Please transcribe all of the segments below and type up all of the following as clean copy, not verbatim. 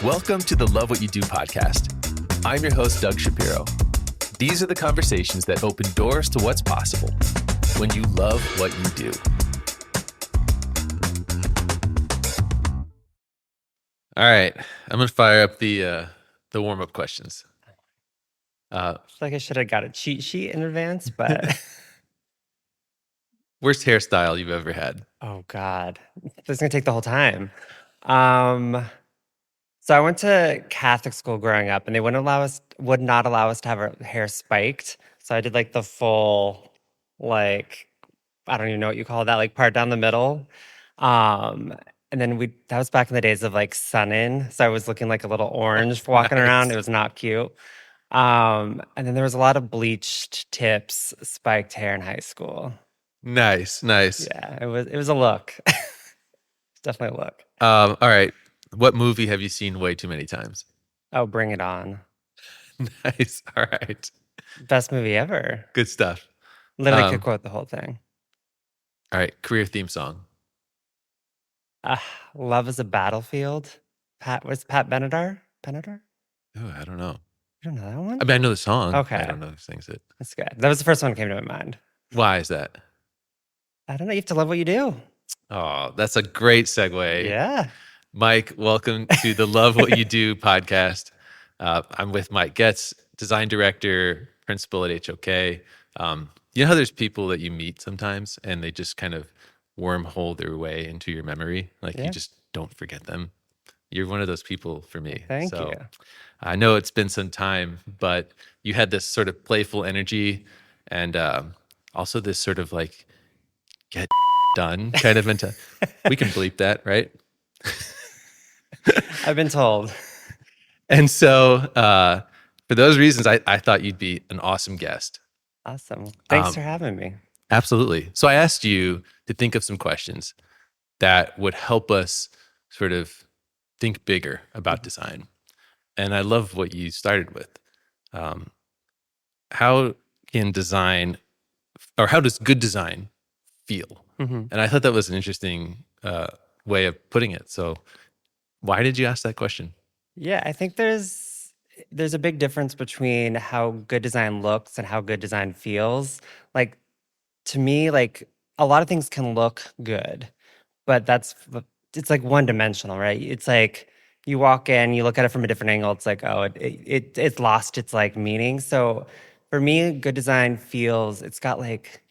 Welcome to the Love What You Do podcast. I'm your host, Doug Shapiro. These are the conversations that open doors to what's possible when you love what you do. All right, I'm going to fire up the warm-up questions. I feel like I should have got a cheat sheet in advance, but Worst hairstyle you've ever had? oh God, this is gonna take the whole time. So I went to Catholic school growing up, and they would not allow us to have our hair spiked. So I did like the full, like, I don't even know what you call that, like part down the middle. Um, and then that was back in the days of like sun in, so I was looking like a little orange walking around. Nice. It was not cute. And then there was a lot of bleached tips, spiked hair in high school. Nice. Yeah, it was a look. It's definitely a look. All right, what movie have you seen way too many times? Oh, Bring It On. Nice. All right, Best movie ever. good stuff. Literally could quote the whole thing. All right, career theme song. Love is a Battlefield. Pat Benatar? Benatar? Oh, I don't know. You don't know that one? I mean, I know the song. Okay. I don't know who sings it. That's good. That was the first one that came to my mind. Why is that? I don't know. You have to love what you do. Oh, that's a great segue. Yeah. Mike, welcome to the Love What You Do podcast. I'm with Mike Goetz, design director, principal at HOK. You know how there's people that you meet sometimes and they just kind of wormhole their way into your memory? Like Yeah. you just don't forget them. You're one of those people for me. Thank So you. I know it's been some time, but you had this sort of playful energy and also this sort of like get done kind of mentality. We can bleep that, right? I've been told. And so for those reasons, I thought you'd be an awesome guest. Awesome. Thanks for having me. Absolutely. So I asked you to think of some questions that would help us sort of think bigger about design. And I love what you started with. How can design, or how does good design feel? Mm-hmm. And I thought that was an interesting way of putting it. So why did you ask that question? Yeah, I think there's a big difference between how good design looks and how good design feels. Like to me, like a lot of things can look good, but it's like one dimensional, right? It's like you walk in, you look at it from a different angle, it's like, oh, it's lost its like meaning. So for me, good design feels it's got like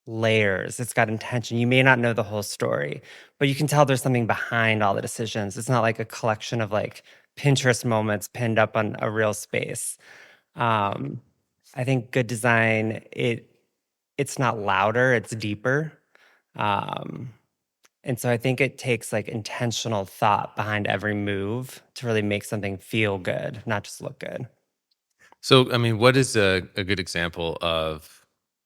layers, it's got intention. You may not know the whole story, but you can tell there's something behind all the decisions. It's not like a collection of like Pinterest moments pinned up on a real space. Um, I think good design, it's not louder, it's deeper. And so I think it takes like intentional thought behind every move to really make something feel good, not just look good. So, I mean, what is a good example of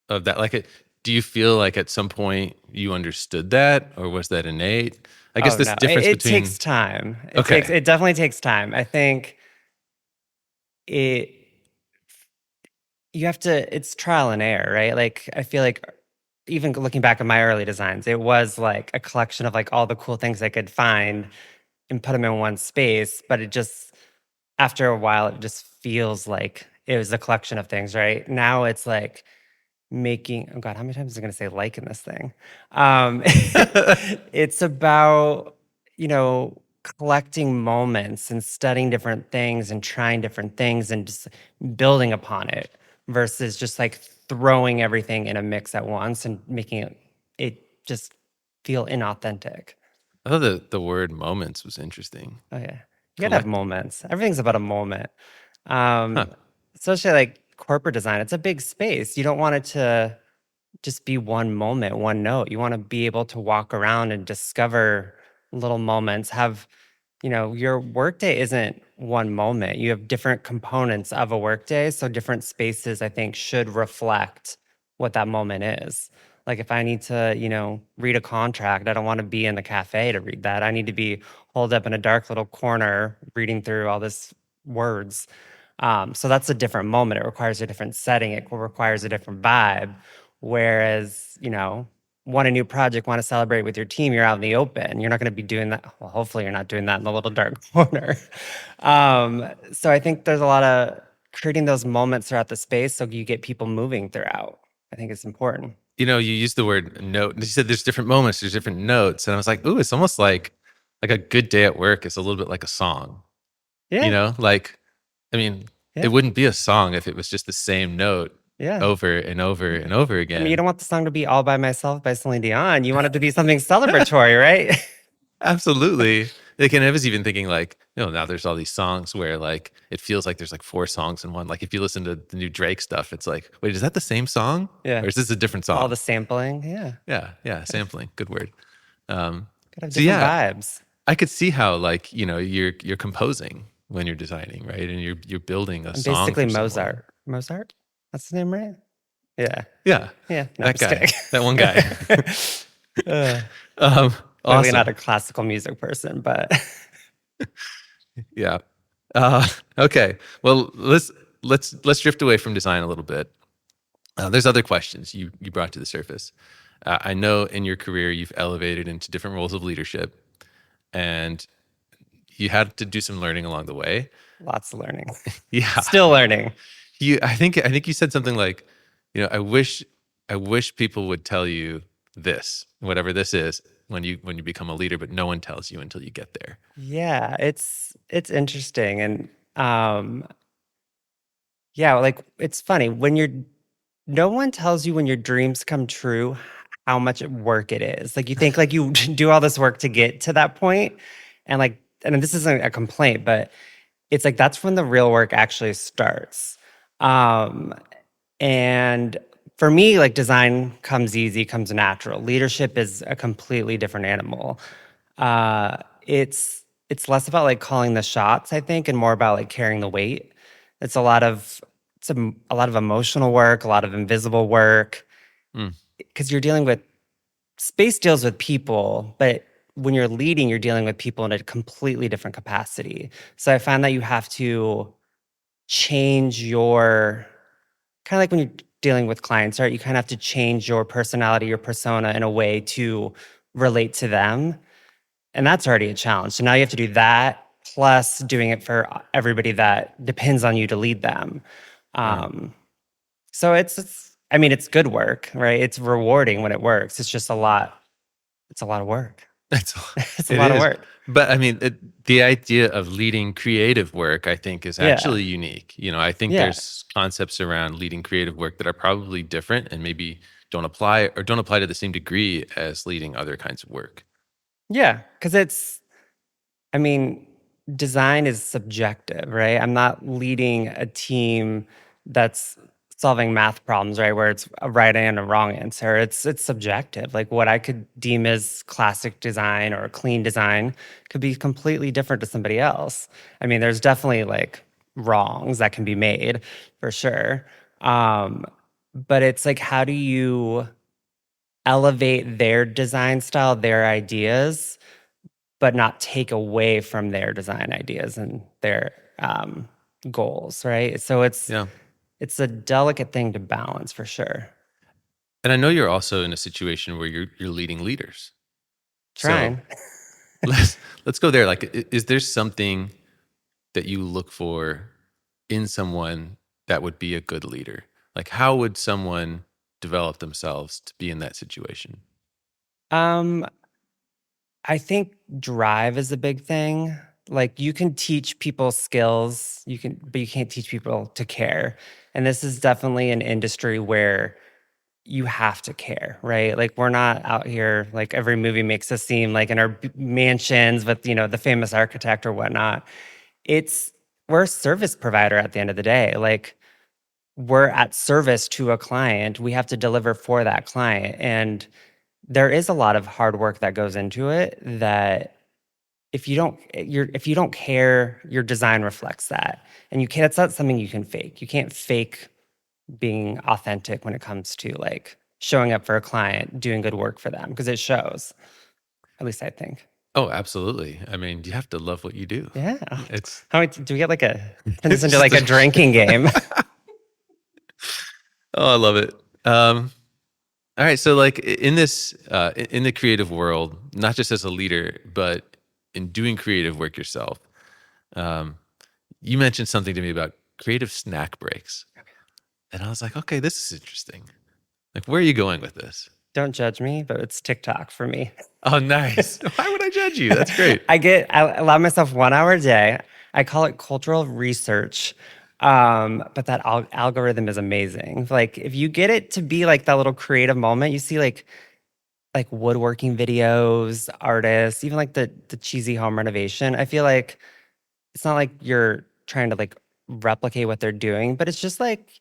that? Like, do you feel like at some point you understood that, or was that innate? I guess Oh this no, difference it between takes time. Okay. It definitely takes time. I think it you have to it's trial and error, right? Like I feel like even looking back at my early designs, it was like a collection of like all the cool things I could find and put them in one space, but it just after a while it just feels like it was a collection of things, right? Now it's like making oh god, how many times is I going to say like in this thing? It's about, collecting moments and studying different things and trying different things and just building upon it versus just like throwing everything in a mix at once and making it just feel inauthentic. I thought the word moments was interesting. Oh yeah. You gotta have Collect. moments. Everything's about a moment. Huh. Especially like corporate design. It's a big space. You don't want it to just be one moment, one note. You want to be able to walk around and discover little moments. Your workday isn't one moment. You have different components of a workday. So different spaces, I think, should reflect what that moment is. Like if I need to, read a contract, I don't want to be in the cafe to read that. I need to be holed up in a dark little corner reading through all this words. So that's a different moment. It requires a different setting. It requires a different vibe. Whereas, want a new project, want to celebrate with your team, you're out in the open. You're not going to be doing that. Well, hopefully you're not doing that in the little dark corner. So I think there's a lot of creating those moments throughout the space so you get people moving throughout. I think it's important. You used the word note. You said there's different moments, there's different notes, and I was like, ooh, it's almost like a good day at work is a little bit like a song. Yeah. Like, I mean, it Yeah. wouldn't be a song if it was just the same note Yeah. over and over and over I mean, you again. don't want the song to be All by Myself by Celine Dion. You want it to be something celebratory, right? Absolutely. Like, and I was even thinking like, now there's all these songs where like it feels like there's like four songs in one. Like if you listen to the new Drake stuff, it's like, wait, is that the same song? Yeah. Or is this a different All the song? sampling. Yeah. Yeah, sampling. Good word. Um, Could have so different yeah, vibes. I could see how like, you're composing when you're designing, right? And you're building a I'm song basically for someone. Mozart. Mozart? That's his name, right? Yeah. Yeah, Yeah. No, I'm that just guy, kidding. that one guy. Uh, Clearly not Awesome. a classical music person, but Yeah. Okay. Well, let's drift away from design a little bit. There's other questions you brought to the surface. I know in your career you've elevated into different roles of leadership, and you had to do some learning along the way. lots of learning. Yeah. Still learning. I think you said something like, I wish people would tell you this, whatever this is, when you become a leader, but no one tells you until you get there. Yeah, it's interesting. And yeah, like it's funny when you're no one tells you when your dreams come true how much work it is. Like you think like you do all this work to get to that point, and like and this isn't a complaint, but it's like that's when the real work actually starts. Um and for me, like design comes easy, comes natural. Leadership is a completely different animal. Uh it's less about like calling the shots, I think, and more about like carrying the weight. It's a lot of a lot of emotional work, a lot of invisible work, Mm, because you're dealing with space deals with people, but when you're leading, you're dealing with people in a completely different capacity. So I find that you have to change your kind of like when you're dealing with clients, right? You kind of have to change your personality, your persona in a way to relate to them. And that's already a challenge. So now you have to do that plus doing it for everybody that depends on you to lead them. right. So it's I mean, it's good work, right? It's rewarding when it works. It's just a lot. It's a lot of work. It's It's a it lot of is, work. but I mean, the idea of leading creative work, I think, is Yeah. actually unique. I think Yeah. there's concepts around leading creative work that are probably different and maybe don't apply to the same degree as leading other kinds of work. Yeah. Because I mean, design is subjective, right? I'm not leading a team that's solving math problems, right? Where it's a right and a wrong answer. It's subjective. Like what I could deem as classic design or clean design could be completely different to somebody else. I mean, there's definitely like wrongs that can be made for sure. Um, but it's like how do you elevate their design style, their ideas, but not take away from their design ideas and their goals, right? So Yeah. it's a delicate thing to balance for sure. And I know you're also in a situation where you're leading leaders. So Trying. let's go there. Like, is there something that you look for in someone that would be a good leader? Like, how would someone develop themselves to be in that situation? Um, I think drive is a big thing. Like you can teach people skills, but you can't teach people to care. And this is definitely an industry where you have to care, right? Like we're not out here like every movie makes us seem like in our mansions with, the famous architect or whatnot. It's we're a service provider at the end of the day. Like we're at service to a client. We have to deliver for that client. And there is a lot of hard work that goes into it that if you don't care, your design reflects that. And you can't it's not something you can fake. You can't fake being authentic when it comes to like showing up for a client, doing good work for them because it shows. At least I think. Oh, absolutely. I mean, you have to love what you do. Yeah. It's How many, do we get like turn this it's into just like a drinking game? oh, I love it. All right, so like in this in the creative world, not just as a leader, but in doing creative work yourself, um, you mentioned something to me about creative snack breaks, and I was like, okay, this is interesting. Like, where are you going with this? Don't judge me, but it's TikTok for me. Oh, nice. Why would I judge you? That's great. I allow myself 1 hour a day. I call it cultural research. But that algorithm is amazing. Like if you get it to be like that little creative moment, you see like woodworking videos, artists, even like the cheesy home renovation. I feel like it's not like you're trying to like replicate what they're doing, but it's just like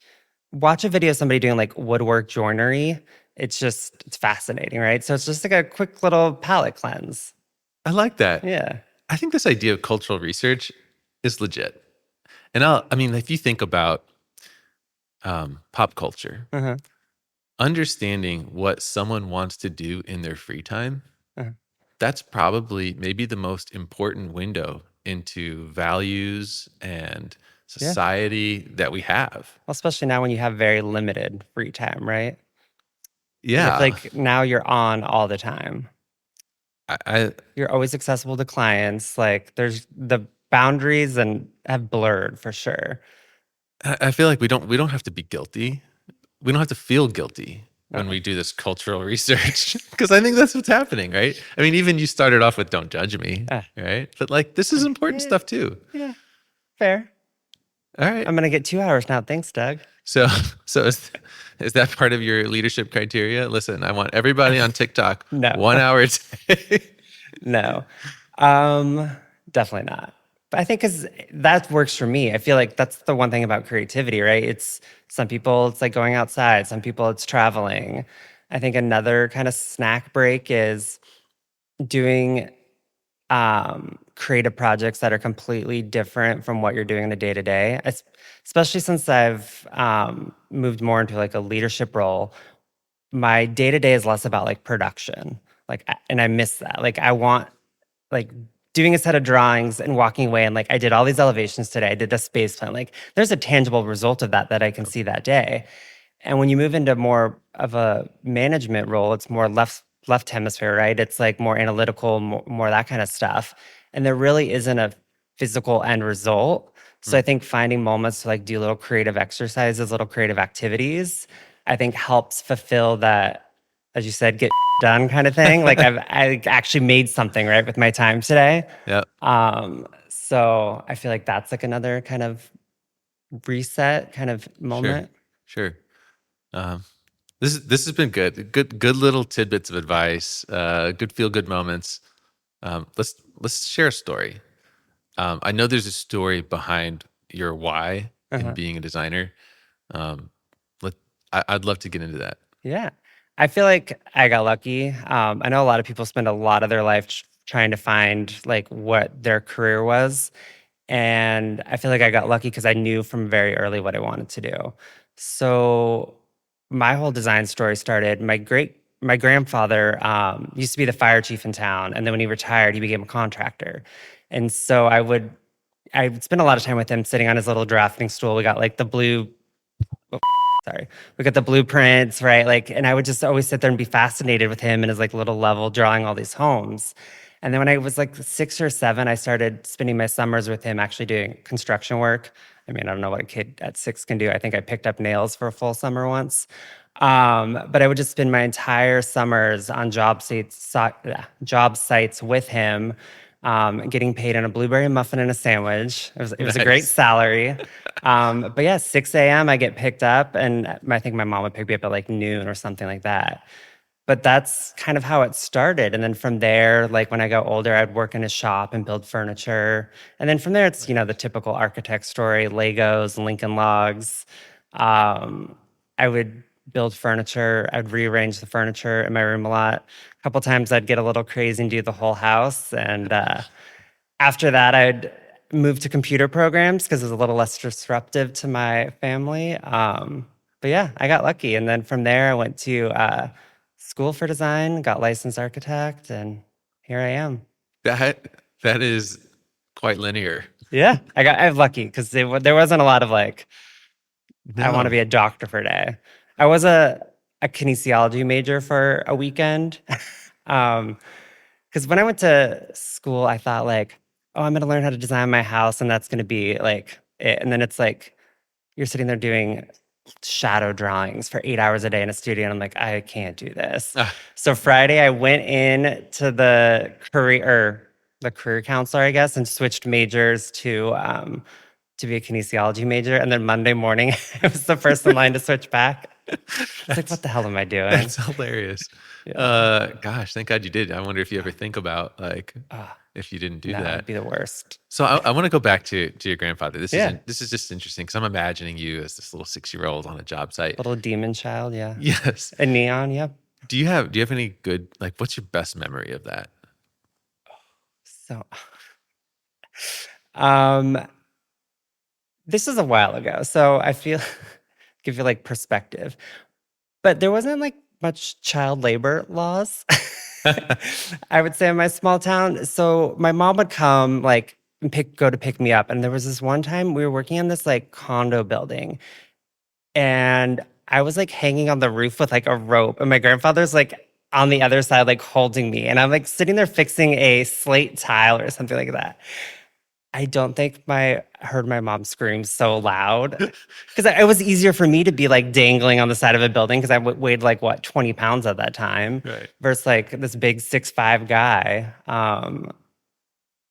watch a video of somebody doing like woodwork joinery. It's fascinating, right? So it's just like a quick little palate cleanse. I like that. Yeah. I think this idea of cultural research is legit. And I mean, if you think about pop culture, Uh-huh. understanding what someone wants to do in their free time, Uh-huh. that's probably maybe the most important window into values and Yeah. society that we have. Well, especially now when you have very limited free time, right? Because I feel Yeah. like now you're on all the time. I You're always accessible to clients. Like there's the boundaries and have blurred for sure. I feel like we don't have to be guilty. We don't have to feel guilty when Uh-uh. we do this cultural research because I think that's what's happening, right? I mean, even you started off with "Don't judge me," Ah, right? But like, this is important yeah, stuff too. yeah, fair. All right. I'm gonna get 2 hours now. Thanks, Doug. So, so is that part of your leadership criteria? Listen, I want everybody on TikTok No, 1 hour a day. no, um, definitely not. But I think because that works for me. I feel like that's the one thing about creativity, right? It's some people it's like going outside. Some people it's traveling. I think another kind of snack break is doing creative projects that are completely different from what you're doing in the day to day. Especially since I've moved more into like a leadership role. My day to day is less about like production. And I miss that. Like, I want like doing a set of drawings and walking away and like I did all these elevations today. I did the space plan. Like, there's a tangible result of that that I can see that day. And when you move into more of a management role, it's more left hemisphere, right? It's like more analytical, more that kind of stuff. And there really isn't a physical end result. So I Mm, think finding moments to like do little creative exercises, little creative activities, I think helps fulfill that, as you said, get done kind of thing. Like I actually made something right with my time today. yeah, So I feel like that's like another kind of reset kind of sure, moment. sure. Um, this has been good. Good little tidbits of advice. Good feel good moments. Let's share a story. I know there's a story behind your why in Uh-huh. being a designer. Um, let I'd love to get into that. Yeah. I feel like I got lucky. I know a lot of people spend a lot of their life trying to find like what their career was. And I feel like I got lucky because I knew from very early what I wanted to do. So my whole design story started. My grandfather used to be the fire chief in town, and then when he retired, he became a contractor. And so I would spend a lot of time with him sitting on his little drafting stool. We got like the blue sorry, we got the blueprints, right? Like, and I would just always sit there and be fascinated with him and his like little level drawing all these homes. And then when I was like 6 or 7, I started spending my summers with him actually doing construction work. I mean, I don't know what a kid at 6 can do. I think I picked up nails for a full summer once. But I would just spend my entire summers on job sites with him, getting paid on a blueberry muffin and a sandwich. It was a great Nice. salary. But yeah, 6 a.m. I get picked up, and I think my mom would pick me up at like noon or something like that. But that's kind of how it started. And then from there, like when I got older, I'd work in a shop and build furniture. And then from there, it's, the typical architect story, Legos, Lincoln Logs. I would build furniture. I'd rearrange the furniture in my room a lot. A couple times I'd get a little crazy and do the whole house. And after that, I'd move to computer programs because it was a little less disruptive to my family. But yeah, I got lucky. And then from there, I went to school for design, got licensed architect, and here I am. That is quite linear. Yeah, I have lucky because there wasn't a lot of like, I want to No. be a doctor for a day. I was a a kinesiology major for a weekend. um, because when I went to school, I thought like, oh, I'm gonna learn how to design my house, and that's gonna be like it. And then it's like you're sitting there doing shadow drawings for 8 hours a day in a studio, and I'm like, I can't do this. Ah, So Friday, I went in to the career counselor, I guess, and switched majors to be a kinesiology major. And then Monday morning, I was the first in line to switch back. It's like, that's what the hell am I doing? that's hilarious. Yeah. Gosh, thank God you did. I wonder if you ever think about like Ah, if you didn't do no, it'd that. be the worst. So I want to go back to your grandfather. Yeah. This is just interesting because I'm imagining you as this little 6-year-old on a job site. Little demon child. Yeah. Yes. A neon. Yep. Do you have any good like what's your best memory of that? So, um, this is a while ago. So I feel, give you like perspective, but there wasn't like much child labor laws. I would say in my small town. So my mom would come like and go to pick me up. And there was this one time we were working in this like condo building, and I was like hanging on the roof with like a rope, and my grandfather's like on the other side, like holding me. And I'm like sitting there fixing a slate tile or something like that. I don't think my heard my mom scream so loud because it was easier for me to be like dangling on the side of a building because weighed like what 20 pounds at that time Right. versus like this big 6'5" guy.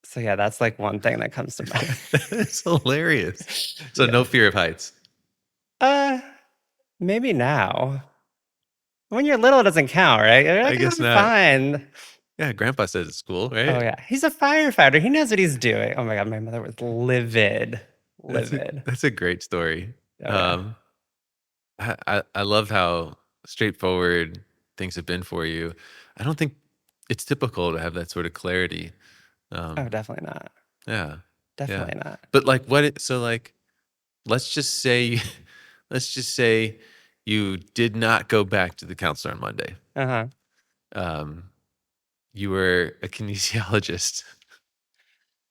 So yeah, that's like one thing that comes to mind. That's hilarious. So Yeah. no fear of heights. Uh, maybe now. When you're little, it doesn't count, right? You're I like, guess I'm not. fine. Yeah, grandpa says it's cool, Oh right? yeah, he's a firefighter. He knows what he's doing. Oh my God, my mother was livid, livid. That's a great story. Oh yeah. Um, I love how straightforward things have been for you. I don't think it's typical to have that sort of clarity. Oh, Um, definitely not. yeah, yeah. Definitely not. But like, so like, let's just say, let's just say you did not go back to the counselor on Monday. Uh-huh. Um, you were a kinesiologist.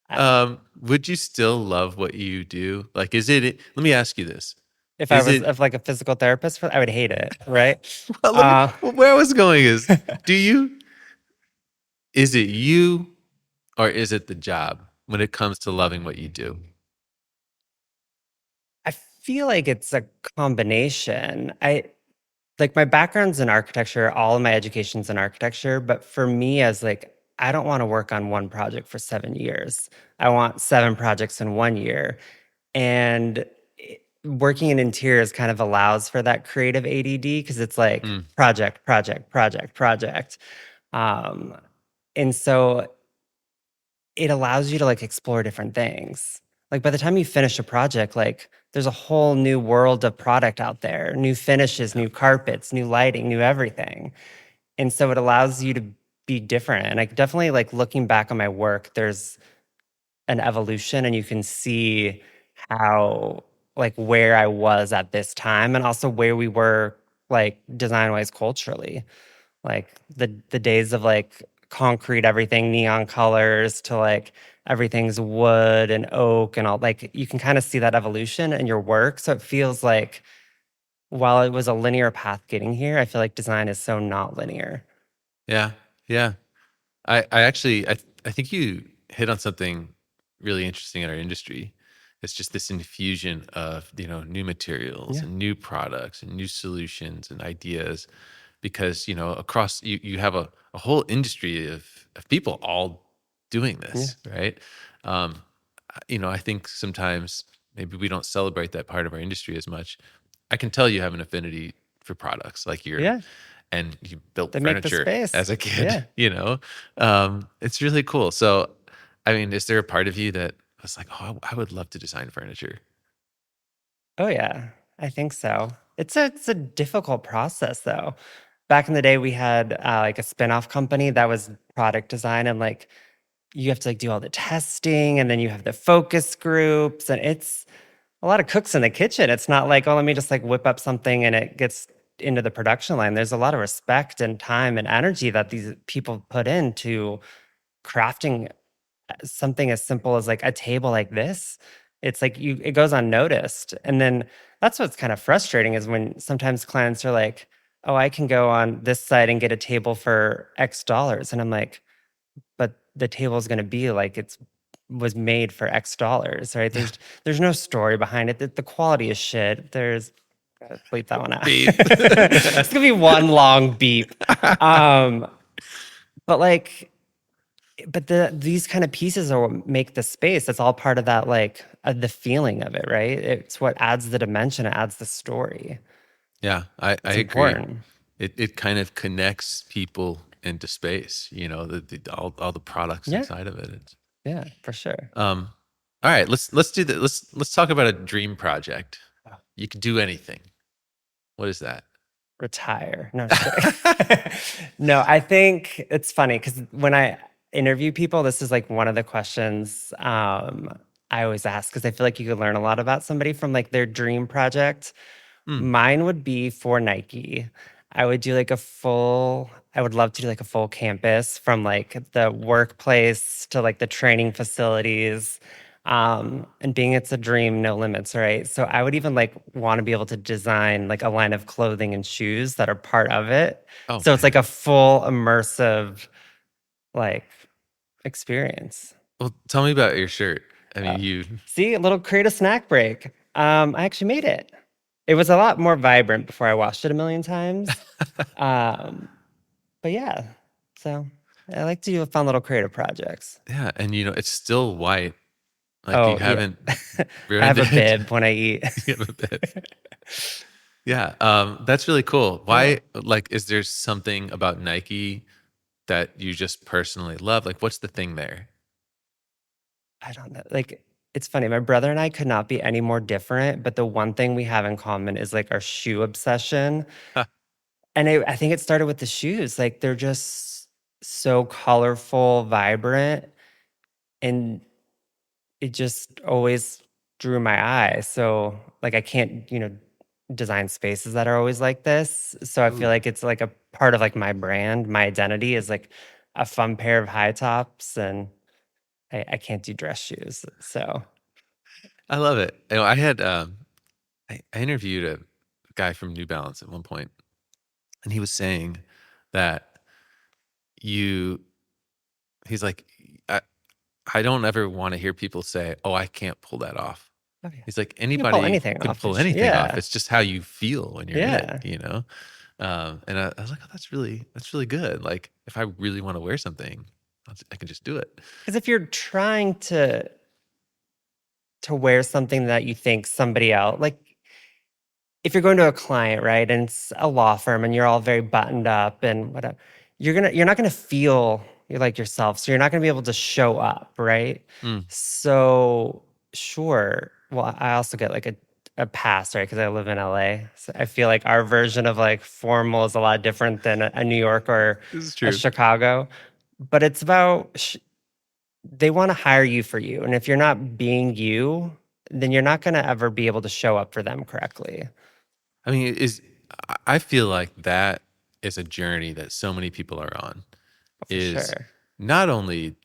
I, Would you still love what you do? Like, let me ask you this. if I Is was it, of like a physical therapist, I would hate it, right? well, Uh, where I was going is, do you, is it you or is it the job when it comes to loving what you do? I feel like it's a combination. I like my background's in architecture, all of my education's in architecture, but for me as like I don't want to work on one project for 7 years. I want 7 projects in 1 year. And working in interiors kind of allows for that creative ADD because it's like Mm, project, project, project, project. Um, and so it allows you to like explore different things. Like by the time you finish a project, like there's a whole new world of product out there, new finishes, yeah, new carpets, new lighting, new everything. And so it allows you to be different. And I definitely like looking back on my work, there's an evolution and you can see how like where I was at this time and also where we were like design wise culturally. Like the days of like concrete everything neon colors to like everything's wood and oak and all like you can kind of see that evolution in your work. So it feels like while it was a linear path getting here, I feel like design is so not linear. yeah, yeah. I actually, I think you hit on something really interesting in our industry. It's just this infusion of, new materials Yeah. and new products and new solutions and ideas because, across you have a whole industry of people all doing Yeah. this, right? Um, I think sometimes maybe we don't celebrate that part of our industry as much. I can tell you have an affinity for products like Yeah. and you built They make the furniture space. as a kid, Yeah. it's really cool. So, I mean, is there a part of you that was like, oh, I would love to design furniture? Oh yeah, I think so. It's a difficult process though. Back in the day, we had like a spin-off company that was product design, and like you have to like do all the testing, and then you have the focus groups, and it's a lot of cooks in the kitchen. It's not like, oh, let me just like whip up something and it gets into the production line. There's a lot of respect and time and energy that these people put into crafting something as simple as like a table like this. It's like it goes unnoticed. And then that's what's kind of frustrating is when sometimes clients are like, oh, I can go on this site and get a table for X dollars. And I'm like, but the table is going to be like it's was made for X dollars, right? There's no story behind it. The quality is shit. There's gotta bleep that one out. Beep. It's gonna be one long beep. Um, but like, but these kind of pieces are what make the space. That's all part of that, like the feeling of it, right? It's what adds the dimension. It adds the story. Yeah, I It's agree. important. It kind of connects people into space, you know, all the products Yeah, inside of it. yeah, for sure. Um, all right, let's do that. Let's talk about a dream project. You can do anything. What is that? Retire. No, just kidding. No, I think it's funny because when I interview people, this is like one of the questions I always ask because I feel like you could learn a lot about somebody from like their dream project. Hmm. Mine would be for Nike. I would do like I would love to do like a full campus from like the workplace to like the training facilities. And being it's a dream, no limits, right? So I would even like want to be able to design like a line of clothing and shoes that are part of it. Oh So it's like man. a full immersive like experience. Well, tell me about your shirt. I Uh, mean, you. See, a little create a snack break. I actually made it. It was a lot more vibrant before I washed it a million times. Um, but yeah, so I like to do fun little creative projects. Yeah, and you know, it's still white. Like you Oh yeah, haven't I ruined have a it. bib when I eat. You have a bit. Yeah, that's really cool. Yeah, Why, like, is there something about Nike that you just personally love? Like, what's the thing there? I don't know. Like it's funny. My brother and I could not be any more different. But the one thing we have in common is like our shoe obsession. Huh. And I think it started with the shoes. Like they're just so colorful, vibrant, and it just always drew my eye. So like I can't, design spaces that are always like this. So I feel Ooh, like it's like a part of like my brand, my identity is like a fun pair of high tops and I can't do dress shoes. So I love it. You know, I had I interviewed a guy from New Balance at one point, and he was saying that you he's like, I, I don't ever want to hear people say, "Oh, I can't pull that off." oh yeah. He's like, You can pull anybody anything can off the pull shoe. anything off. Yeah. It's just how you feel when you're in it, Yeah. you know? And I was like, oh, that's really good. Like, if I really want to wear something, I can just do it. Because if you're trying to wear something that you think somebody else like if you're going to a client, right, and it's a law firm and you're all very buttoned up and whatever, you're not gonna feel you're like yourself. So you're not gonna be able to show up, right? Mm, So sure. Well, I also get like a pass, right? Because I live in LA. So I feel like our version of like formal is a lot different than a New York or this is a true. Chicago. But it's about they want to hire you for you. And if you're not being you, then you're not gonna ever be able to show up for them correctly. I mean, I feel like that is a journey that so many people are on, For is sure. not only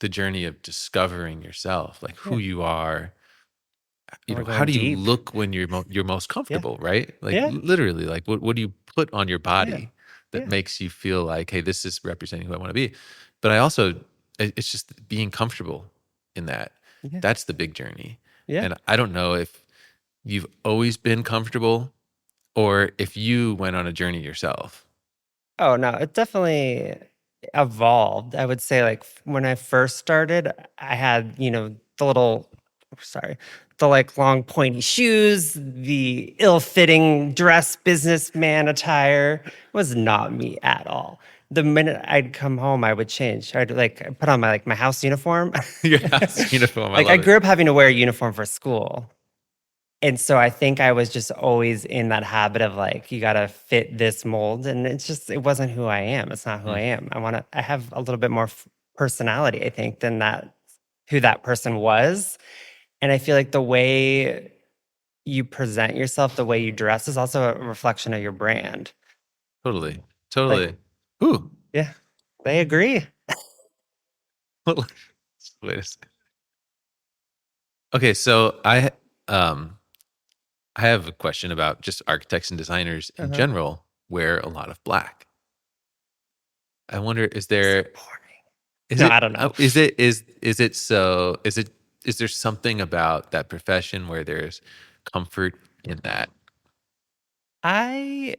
the journey of discovering yourself, like who Yeah. you are, you And we're know, how going do you deep. look when you're most Yeah. comfortable, right? Like Yeah. literally, like what do you put on your Yeah. body that Yeah. makes you feel like, hey, this is representing who I want to be. But I also, it's just being comfortable in that. Yeah. That's the big journey. Yeah. And I don't know if you've always been comfortable or if you went on a journey yourself. Oh, no, it definitely evolved. I would say, like, when I first started, I had, the little sorry, the, like, long pointy shoes, the ill-fitting dress businessman attire was not me at all. The minute I'd come home, I would change. I'd, like, put on my house uniform. Your house uniform, I Like, I love it. grew up having to wear a uniform for school. And so I think I was just always in that habit of like, you got to fit this mold. And it wasn't who I am. It's not who I Mm, am. I have a little bit more personality, I think, than who that person was. And I feel like the way you present yourself, the way you dress is also a reflection of your brand. totally, Like, totally. Ooh, yeah, they agree. wait a second. Okay, so um I have a question about just architects and designers in Uh-huh. general. wear a lot of black. I wonder, So boring. is No, it, I don't know. is there something about that profession where there's comfort in that? I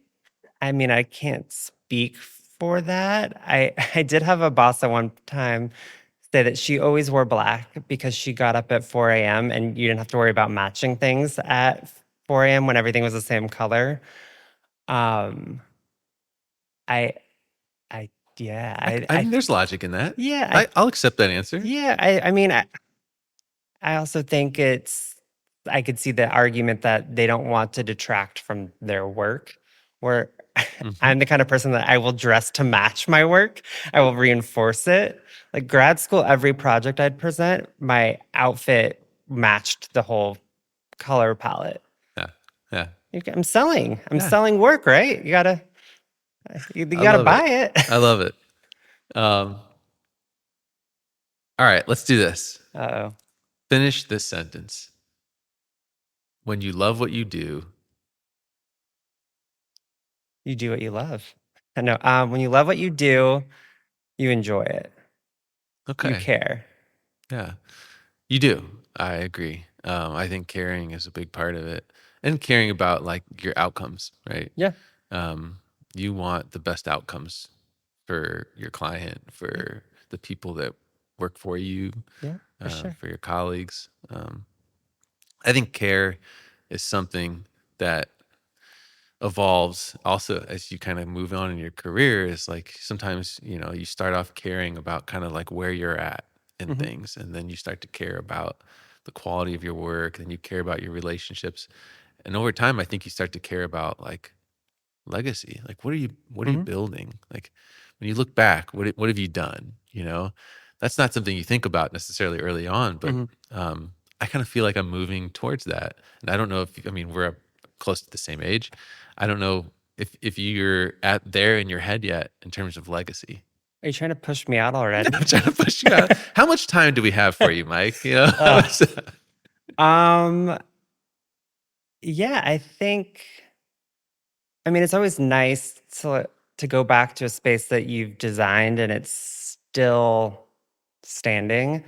I mean, I can't speak for that. I did have a boss at one time say that she always wore black because she got up at 4 a.m. and you didn't have to worry about matching things at 4 a.m. when everything was the same color. Um, I I yeah, I mean, there's logic in that. yeah, I I'll accept that answer. yeah, I mean, I also think I could see the argument that they don't want to detract from their work. Where Hmm. I'm the kind of person that I will dress to match my work. I will reinforce it. Like grad school, every project I'd present, my outfit matched the whole color palette. Yeah, yeah, I'm selling. I'm yeah. selling work, right? You I gotta love it. buy it. I love it. Um, all right, let's do this. Oh, Finish this sentence. When you love what you do, you do what you love. I know. When you love what you do, you enjoy it. You okay, care. yeah, you do. I agree. I think caring is a big part of it, and caring about like your outcomes, right? Yeah. Um, you want the best outcomes for your client, Yeah. for the people that work for you, Yeah. For sure. for your colleagues. I think care is something that evolves also as you kind of move on in your career. Is like sometimes, you start off caring about kind of like where you're at in Hmm. things, and then you start to care about the quality of your work, and you care about your relationships. And over time, I think you start to care about like legacy. Like what are you Hmm. building? Like when you look back, what have you done? That's not something you think about necessarily early on, but Hmm. I kind of feel like I'm moving towards that. And I don't know if, I mean, we're close to the same age. I don't know if you're at there in your head yet in terms of legacy. Are you trying to push me out I'm already? trying to push you out. How much time do we have for you, Mike? How uh, much? um, yeah, I mean, it's always nice to go back to a space that you've designed and it's still standing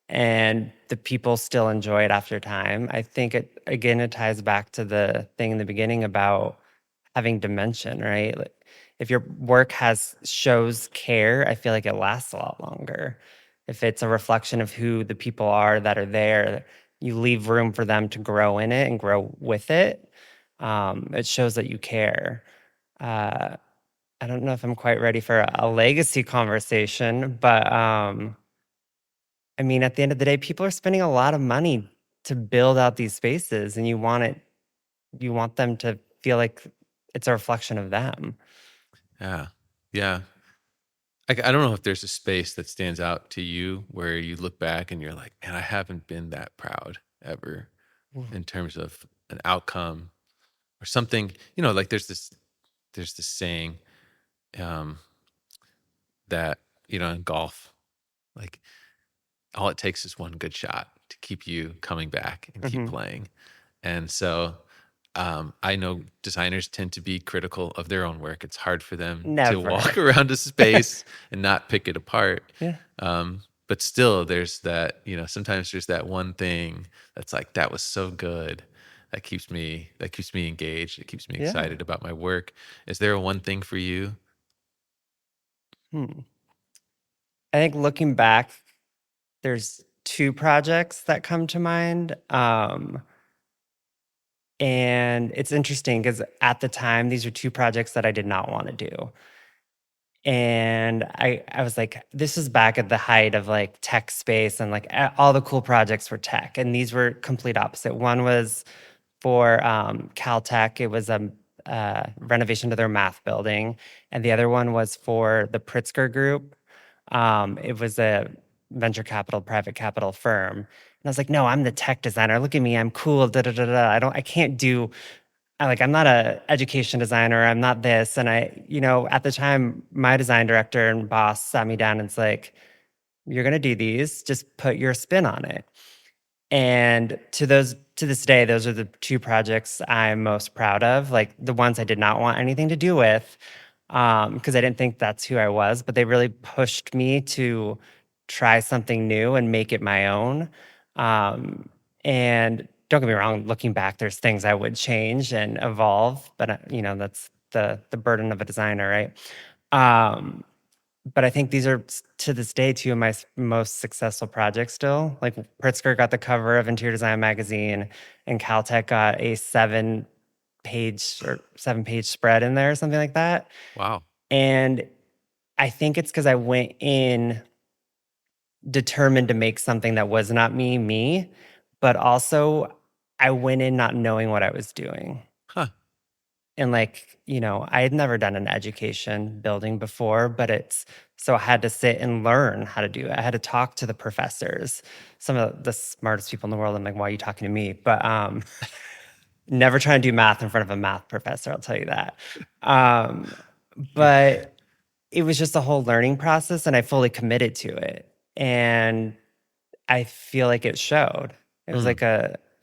and the people still enjoy it after time. I think it ties back to the thing in the beginning about having dimension, right? Like, if your work has shows care, I feel like it lasts a lot longer. If it's a reflection of who the people are that are there, you leave room for them to grow in it and grow with it. It shows that you care. Uh, I don't know if I'm quite ready for a legacy conversation, but I mean, at the end of the day, people are spending a lot of money to build out these spaces, and you want them to feel like it's a reflection of them. Yeah. Yeah. I don't know if there's a space that stands out to you where you look back and you're like, man, I haven't been that proud ever in terms of an outcome or something. Like there's this saying um, that in golf, like all it takes is one good shot to keep you coming back and keep Mhm. playing. And so I know designers tend to be critical of their own work. It's hard for them to walk Never. around a space and not pick it apart. Yeah, But still, there's that, sometimes there's that one thing that's like, that was so good. That keeps me engaged. It keeps me yeah. excited about my work. Is there a one thing for you? Hmm. I think looking back, there's 2 projects that come to mind, and it's interesting because at the time, these are 2 projects that I did not wanna do. And I was like, this is back at the height of like tech space and like all the cool projects were tech. And these were complete opposite. One was for Caltech. It was a renovation to their math building, and the other one was for the Pritzker Group. It was a venture capital, private capital firm. And I was like, no, I'm the tech designer. Look at me, I'm cool. Da da da da. I can't do I'm not a education designer. I'm not this. And at the time, my design director and boss sat me down and it's like, you're gonna do these, just put your spin on it. And to this day, those are the two projects I'm most proud of. Like the ones I did not want anything to do with, because I didn't think that's who I was. But they really pushed me to try something new and make it my own. And don't get me wrong, looking back, there's things I would change and evolve. But that's the burden of a designer, right? Um, but I think these are to this day two of my most successful projects still. Like Pritzker got the cover of Interior Design magazine, and Caltech got a seven page spread in there or something like that. Wow. And I think it's because I went in determined to make something that was not me, but also I went in not knowing what I was doing. Huh. And I had never done an education building before, but so I had to sit and learn how to do it. I had to talk to the professors, some of the smartest people in the world. I'm like, why are you talking to me? But never trying to do math in front of a math professor, I'll tell you that. Um, but it was just a whole learning process, and I fully committed to it. And I feel like it showed. It was Hmm. like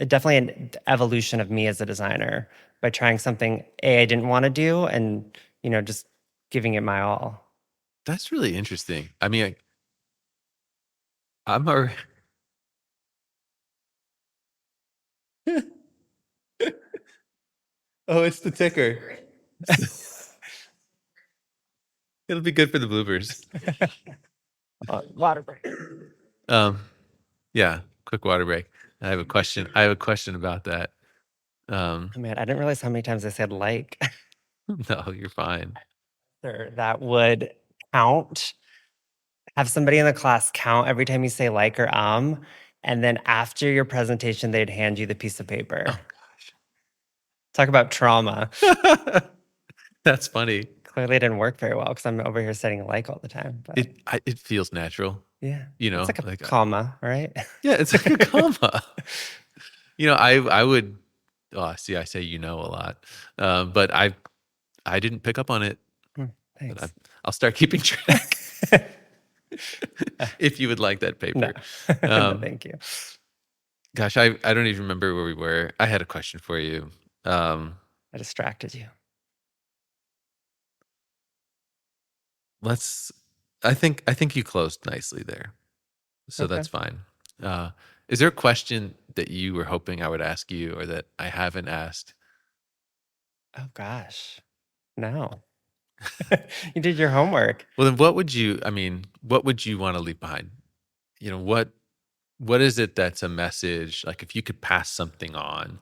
definitely an evolution of me as a designer by trying something I didn't want to do and just giving it my all. That's really interesting. I mean, I'm a Oh, it's the ticker. It'll be good for the bloopers. Water break. Um, yeah, quick water break. I have a question. I have a question about that. Um, Oh man, I didn't realize how many times I said like. no, you're fine. Sure, that would count. Have somebody in the class count every time you say like or and then after your presentation, they'd hand you the piece of paper. Oh Talk about trauma. gosh. That's funny. Clearly, it didn't work very well because I'm over here saying like all the time. But It feels natural, yeah, you it's know, like a like comma, right? yeah, it's like a comma. I would oh, see, I say a lot. But I didn't pick up on it, Hmm, but thanks. I'll start keeping track if you would like that No, paper. no, Um, thank you. gosh, I don't even remember where we were. I had a question for you. Um, I distracted you. let's I think you closed nicely there. So Okay. that's fine. Uh, is there a question that you were hoping I would ask you or that I haven't asked? Oh gosh, no. You did your homework. Well, then what would you want to leave behind? You know, what is it that's a message? Like if you could pass something on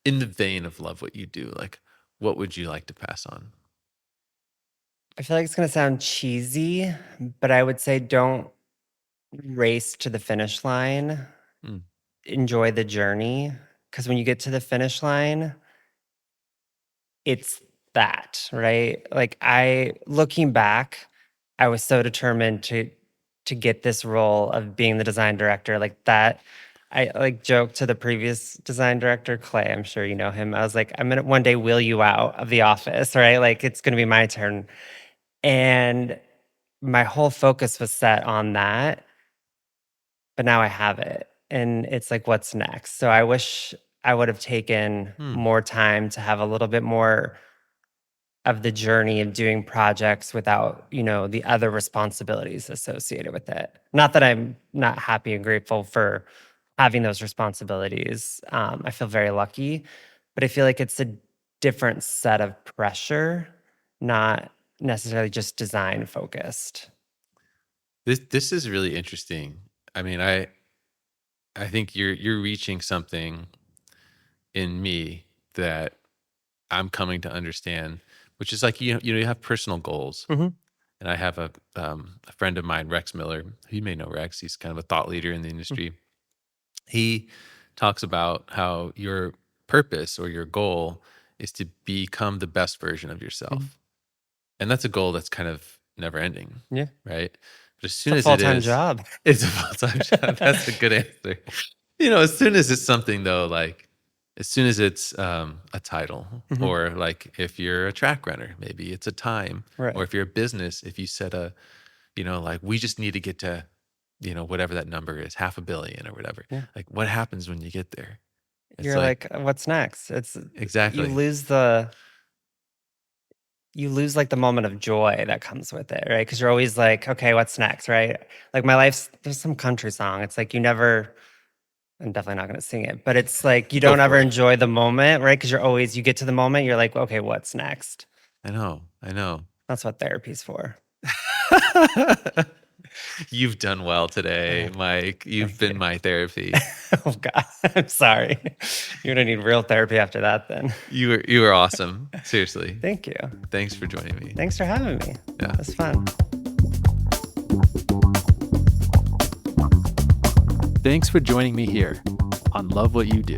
in the vein of love what you do, like what would you like to pass on? I feel like it's gonna sound cheesy, but I would say don't race to the finish line. Mm, Enjoy the journey, because when you get to the finish line, it's that, right? Like looking back, I was so determined to get this role of being the design director. Like that, I like joked to the previous design director, Clay. I'm sure you know him. I was like, I'm gonna one day wheel you out of the office, right? Like it's gonna be my turn. And my whole focus was set on that, but now I have it. And it's like, what's next? So I wish I would have taken hmm. more time to have a little bit more of the journey of doing projects without, the other responsibilities associated with it. Not that I'm not happy and grateful for having those responsibilities. I feel very lucky, but I feel like it's a different set of pressure, not necessarily just design focused. This is really interesting. I mean, I think you're reaching something in me that I'm coming to understand, which is like you have personal goals. Hmm. And I have a friend of mine, Rex Miller. You may know Rex. He's kind of a thought leader in the industry. He talks about how your purpose or your goal is to become the best version of Hmm. yourself. And that's a goal that's kind of never ending, Yeah, right? But as it's soon a as it full-time is, job. it's a full-time job. That's a good answer. As soon as it's something though, like as soon as it's a title, Hmm. or like if you're a track runner, maybe it's a time, or Right. if you're a business, if you set like we just need to get to whatever that number is, 500,000,000 or whatever. Yeah. Like, what happens when you get there? It's You're like, like, what's next? It's you exactly. lose the you lose like the moment of joy that comes with it, right? Because you're always like, okay, what's next, right? Like my life's there's some country song. It's like you never I'm definitely not gonna sing it, but it's like you Go don't ever for it. enjoy the moment, right? Because you get to the moment, you're like, okay, what's next? I know. I know. That's what therapy's for. You've done well today, Oh, Mike. You've thank been you. my therapy. Oh God, I'm sorry. You're gonna need real therapy after that, then. You were awesome. Seriously. Thank you. Thanks for joining me. Thanks for having me. Yeah. It was fun. Thanks for joining me here on Love What You Do.